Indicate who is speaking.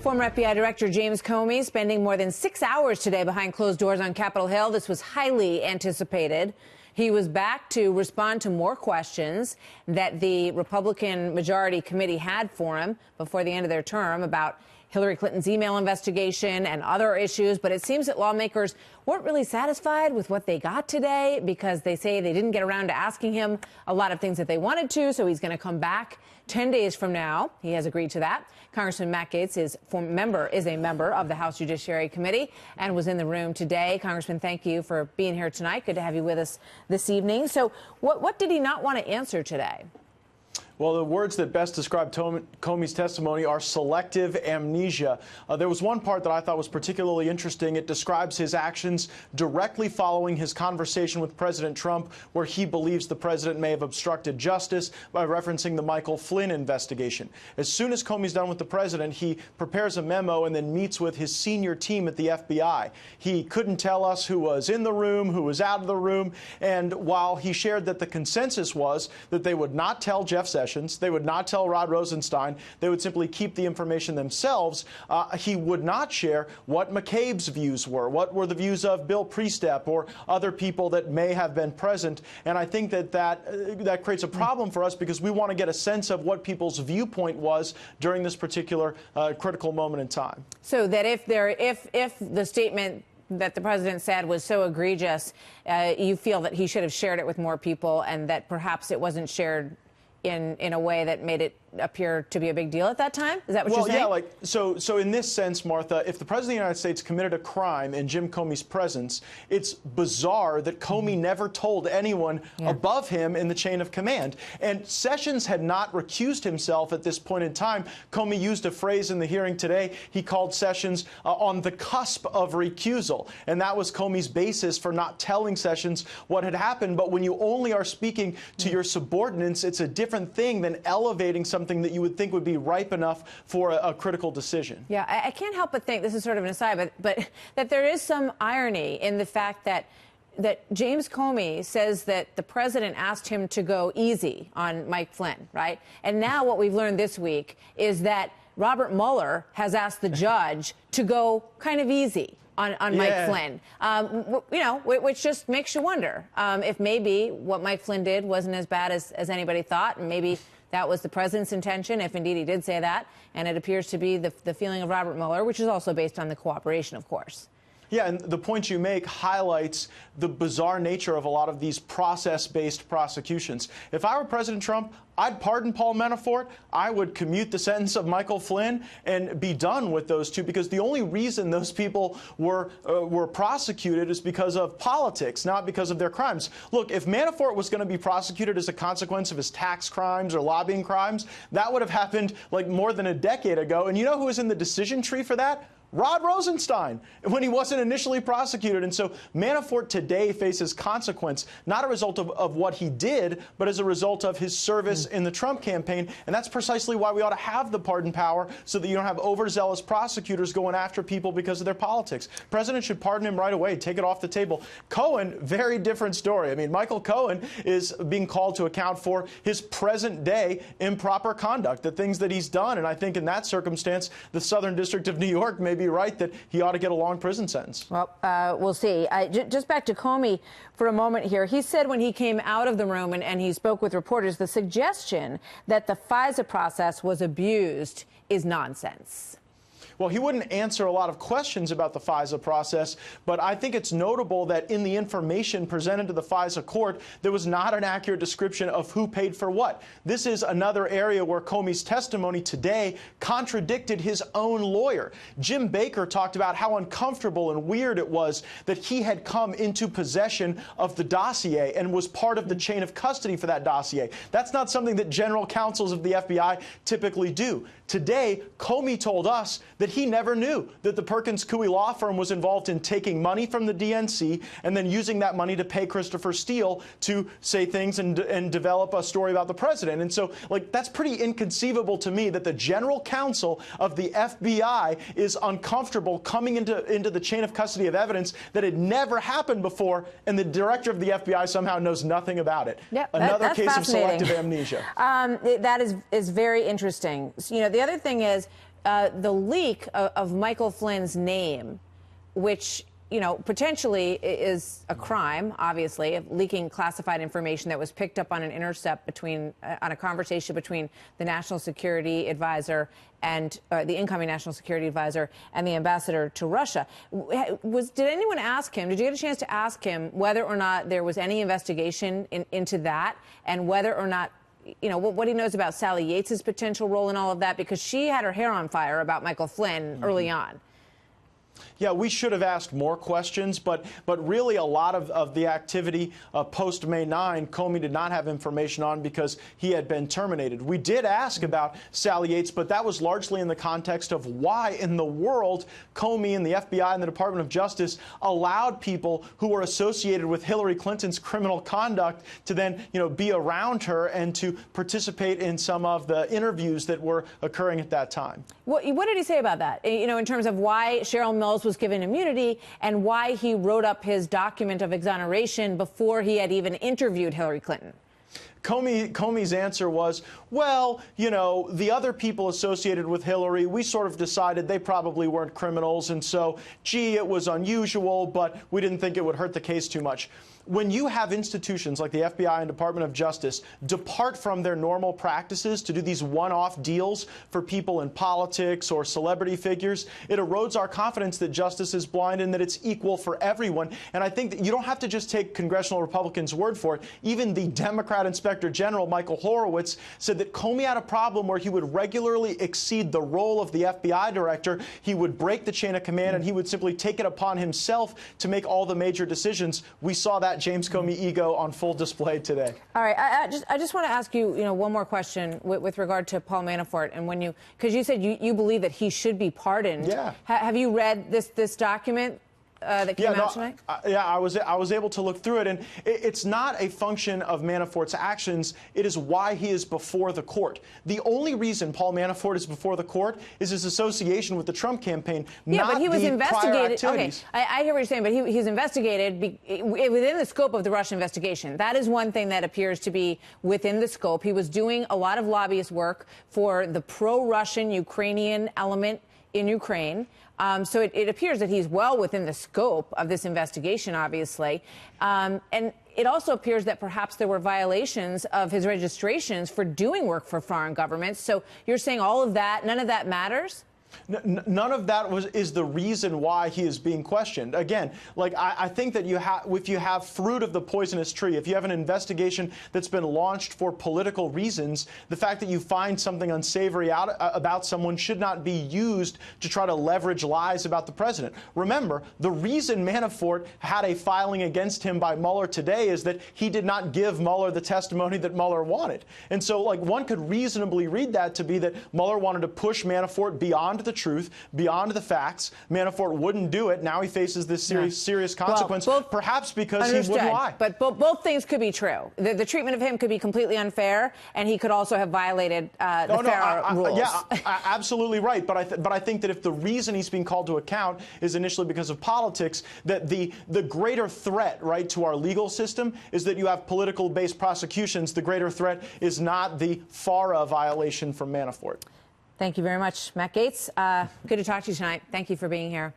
Speaker 1: Former FBI Director James Comey spending more than 6 hours today behind closed doors on Capitol Hill. This was highly anticipated. He was back to respond to more questions that the Republican Majority Committee had for him before the end of their term about Hillary Clinton's email investigation and other issues. But it seems that lawmakers weren't really satisfied with what they got today because they say they didn't get around to asking him a lot of things that they wanted to. So he's going to come back 10 days from now. He has agreed to that. Congressman Matt Gaetz is a member of the House Judiciary Committee and was in the room today. Congressman, thank you for being here tonight. Good to have you with us this evening. So what did he not want to answer today?
Speaker 2: Well, the words that best describe Comey's testimony are selective amnesia. There was one part that I thought was particularly interesting. It describes his actions directly following his conversation with President Trump, where he believes the president may have obstructed justice by referencing the Michael Flynn investigation. As soon as Comey's done with the president, he prepares a memo and then meets with his senior team at the FBI. He couldn't tell us who was in the room, who was out of the room, and while he shared that the consensus was that they would not tell Jeff Sessions, they would not tell Rod Rosenstein, they would simply keep the information themselves, he would not share what McCabe's views were, what were the views of Bill Priestap or other people that may have been present. And I think that creates a problem for us because we want to get a sense of what people's viewpoint was during this particular critical moment in time. So that if the statement that the president said was so egregious, you feel that he should have shared it with more people and that perhaps it wasn't shared in a way that made it appear to be a big deal at that time? Is that what you're saying? Well, yeah, so in this sense, Martha, if the President of the United States committed a crime in Jim Comey's presence, it's bizarre that Comey never told anyone above him in the chain of command. And Sessions had not recused himself at this point in time. Comey used a phrase in the hearing today. He called Sessions on the cusp of recusal. And that was Comey's basis for not telling Sessions what had happened. But when you only are speaking to your subordinates, it's a different thing than elevating something that you would think would be ripe enough for a critical decision. Yeah, I can't help but think, this is sort of an aside, but that there is some irony in the fact that James Comey says that the president asked him to go easy on Mike Flynn, right? And now what we've learned this week is that Robert Mueller has asked the judge to go kind of easy on Mike Flynn, which just makes you wonder if maybe what Mike Flynn did wasn't as bad as anybody thought, and maybe that was the president's intention, if indeed he did say that, and it appears to be the feeling of Robert Mueller, which is also based on the cooperation, of course. Yeah, and the point you make highlights the bizarre nature of a lot of these process-based prosecutions. If I were President Trump, I'd pardon Paul Manafort. I would commute the sentence of Michael Flynn and be done with those two, because the only reason those people were prosecuted is because of politics, not because of their crimes. Look, if Manafort was going to be prosecuted as a consequence of his tax crimes or lobbying crimes, that would have happened like more than a decade ago. And you know who was in the decision tree for that? Rod Rosenstein, when he wasn't initially prosecuted. And so Manafort today faces consequence, not a result of what he did, but as a result of his service in the Trump campaign. And that's precisely why we ought to have the pardon power, so that you don't have overzealous prosecutors going after people because of their politics. The president should pardon him right away, take it off the table. Cohen, very different story. I mean, Michael Cohen is being called to account for his present day improper conduct, the things that he's done. And I think in that circumstance, the Southern District of New York may be right that he ought to get a long prison sentence. Well, we'll see. Just back to Comey for a moment here. He said when he came out of the room and he spoke with reporters, the suggestion that the FISA process was abused is nonsense. Well, he wouldn't answer a lot of questions about the FISA process, but I think it's notable that in the information presented to the FISA court, there was not an accurate description of who paid for what. This is another area where Comey's testimony today contradicted his own lawyer. Jim Baker talked about how uncomfortable and weird it was that he had come into possession of the dossier and was part of the chain of custody for that dossier. That's not something that general counsels of the FBI typically do. Today, Comey told us that he never knew that the Perkins Coie law firm was involved in taking money from the DNC and then using that money to pay Christopher Steele to say things and develop a story about the president. And so, like, that's pretty inconceivable to me that the general counsel of the FBI is uncomfortable coming into the chain of custody of evidence that had never happened before, and the director of the FBI somehow knows nothing about it. Yep, Another case of selective amnesia. That is very interesting. You know, the other thing is,
Speaker 1: the leak of Michael Flynn's name, which, you know, potentially is a crime, obviously, of leaking classified information that was picked up on an intercept between, on a conversation between the national security advisor and the incoming national security advisor and the ambassador to Russia. Did anyone ask him, did you get a chance to ask him whether or not there was any investigation into that, and whether or not, you know, what he knows about Sally Yates' potential role in all of that? Because she had her hair on fire about Michael Flynn early on.
Speaker 2: Yeah, we should have asked more questions, but really a lot of the activity post-May 9, Comey did not have information on because he had been terminated. We did ask about Sally Yates, but that was largely in the context of why in the world Comey and the FBI and the Department of Justice allowed people who were associated with Hillary Clinton's criminal conduct to then, you know, be around her and to participate in some of the interviews that were occurring at that time.
Speaker 1: What did he say about that, you know, in terms of why Cheryl Mills was given immunity and why he wrote up his document of exoneration before he had even interviewed Hillary Clinton?
Speaker 2: Comey's answer was, well, you know, the other people associated with Hillary, we sort of decided they probably weren't criminals, and so, gee, it was unusual, but we didn't think it would hurt the case too much. When you have institutions like the FBI and Department of Justice depart from their normal practices to do these one-off deals for people in politics or celebrity figures, it erodes our confidence that justice is blind and that it's equal for everyone. And I think that you don't have to just take congressional Republicans' word for it. Even the Democrat Inspector General, Michael Horowitz, said that Comey had a problem where he would regularly exceed the role of the FBI director. He would break the chain of command and he would simply take it upon himself to make all the major decisions. We saw that James Comey ego on full display today.
Speaker 1: All right, I just want to ask you, one more question with regard to Paul Manafort, and because you said you believe that he should be pardoned.
Speaker 2: Yeah.
Speaker 1: Have you read this document that came out tonight?
Speaker 2: I was able to look through it, and it's not a function of Manafort's actions. It is why he is before the court. The only reason Paul Manafort is before the court is his association with the Trump campaign, not
Speaker 1: but he was
Speaker 2: the
Speaker 1: investigated.
Speaker 2: prior activities.
Speaker 1: Okay, I hear what you're saying, but he's investigated within the scope of the Russia investigation. That is one thing that appears to be within the scope. He was doing a lot of lobbyist work for the pro-Russian Ukrainian element in Ukraine. So it appears that he's well within the scope of this investigation, obviously. And it also appears that perhaps there were violations of his registrations for doing work for foreign governments. So you're saying all of that, none of that matters?
Speaker 2: None of that is the reason why he is being questioned. Again, like I think that if you have fruit of the poisonous tree, if you have an investigation that's been launched for political reasons, the fact that you find something unsavory about someone should not be used to try to leverage lies about the president. Remember, the reason Manafort had a filing against him by Mueller today is that he did not give Mueller the testimony that Mueller wanted. And so, like, one could reasonably read that to be that Mueller wanted to push Manafort beyond the truth, beyond the facts. Manafort wouldn't do it. Now he faces this serious consequence, perhaps because he wouldn't lie.
Speaker 1: But both things could be true. The treatment of him could be completely unfair, and he could also have violated the fair rules.
Speaker 2: Yeah, absolutely right. But I think that if the reason he's being called to account is initially because of politics, that the greater threat, right, to our legal system is that you have political-based prosecutions. The greater threat is not the FARA violation from Manafort.
Speaker 1: Thank you very much, Matt Gaetz. Good to talk to you tonight. Thank you for being here.